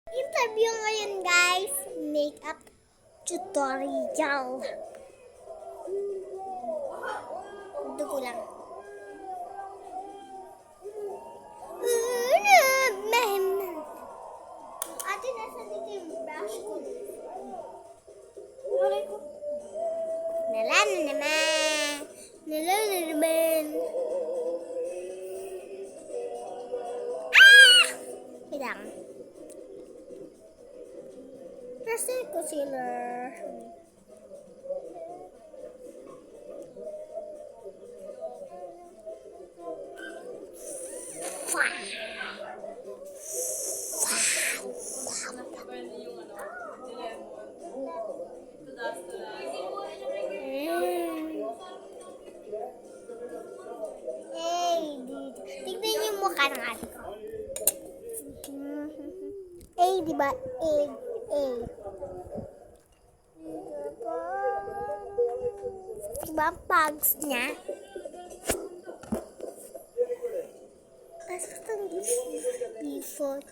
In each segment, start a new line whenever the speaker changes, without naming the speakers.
Interview ngayon guys, makeup tutorial. Dugo lang. Ate, nasa dito yung brush ko. Nala na naman. Nala na naman. Bilang. Kasi concealer. Tignan niyo yung mukha ng ate ko. Diba? Diba ang pags niya? Tapos ang before.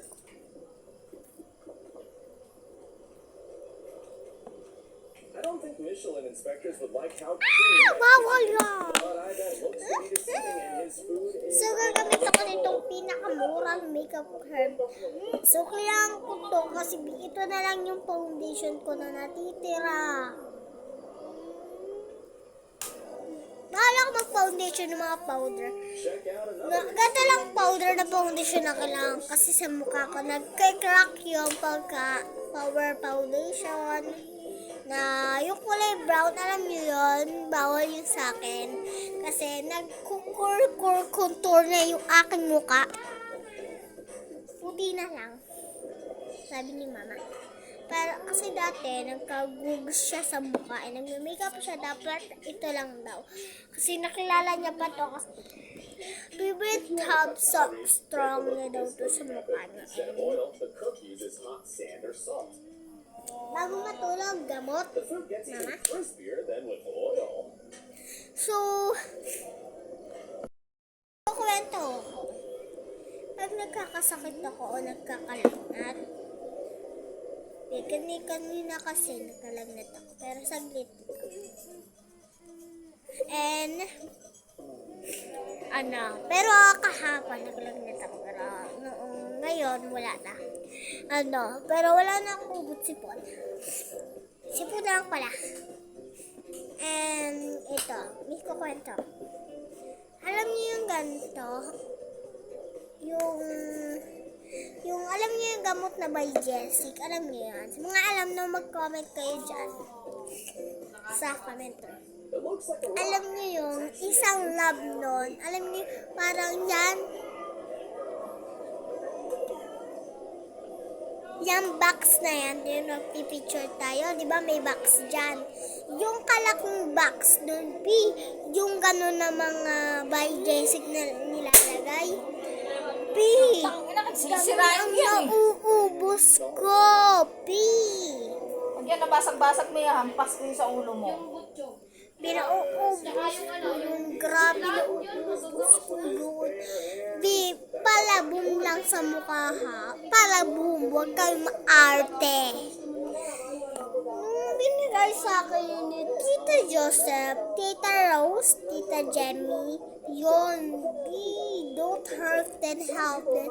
I don't think Michelin inspectors would like how clean,
Bawal yan!
but I bet looks to be deceiving and his food is...
So, gagamit ako nitong pinakamurang makeup herb. So, kailangan ko to kasi ito na lang yung foundation ko na natitira. Bahala ko mag-foundation ng mga powder.
Check out another...
Ganda lang powder na foundation na kailangan kasi sa mukha ko nagka-crack yung power foundation. Na yung kulay brown, alam nyo yun, bawal yun sa akin. Kasi nag-contour na yung aking mukha. Puti na lang. Sabi ni mama. Pero kasi dati, nagka-gugs siya sa mukha. Nag-makeup siya, dapat ito lang daw. Kasi nakilala niya pa to. Kasi favorite hub so strong na daw to sa mukha niya.
Instead of oil, the cook uses hot sand or salt.
Bago matulog, gamot.
The food gets even crispier than with oil.
So, kwento ko. Pag nagkakasakit ako o nagkakalagnat, kanina kasi nagkalagnat ako, pero saglit. And, pero kahapon nagkalagnat ako, pero ngayon wala na. Pero wala na akong ugot sipon. Sipon na lang pala. And, ito, may kukwento. Alam niyo yung ganito, yung alam niyo yung gamot na by Jessic, alam niyo yan. Sa mga alam na mag-comment kayo dyan sa commenter.
It looks like a rock.
Alam niyo yung isang lab nun, alam niyo parang yan, yung box na yan, yung nagpipicture tayo, di ba may box dyan. Yung kalaking box dun, yung gano'n na mga by Jessic na nilalagay.
Sisirain
Ang
yan eh.
nauubos ko.
Pag yan nabasag-basag mo yan, hampas ko yung sa ulo mo.
Pinauubos ko yung grabe nauubos ko yun. Palabong lang sa mukha ha. Palabong, huwag kayo maarte. Binigay sa akin yun ni Tita Joseph, Tita Rose, Tita Jenny. Yun. Don't hurt then help then.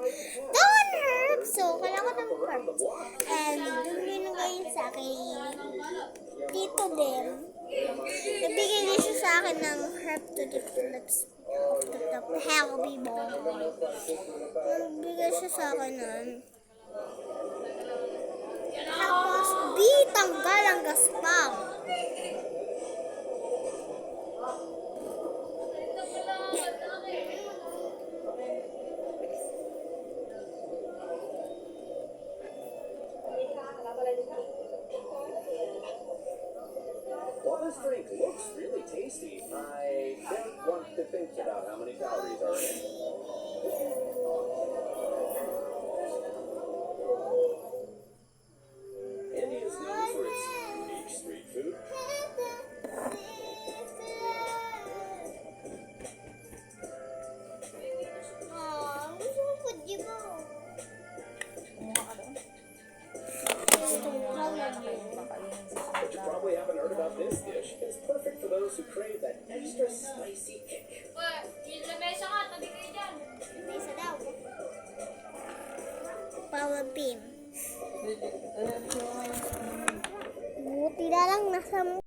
Don't hurt! So, kailangan ng hurt. And, yung binigay yun sa akin, Tito din. Nabigay niya siya sa akin ng herb to the lips of the healthy ball. Nabigay siya sa akin nun. Tapos, tanggal ang gaspang.
While this drink looks really tasty, I don't want to think about how many calories are in it. India is known for its unique street food.
Gusto ko po, di ba?
about this dish, it's perfect for those who crave that extra spicy kick.
Yung lamesa ka, tabi kayo dyan.
Isa daw. Power beam. Buti na lang nasa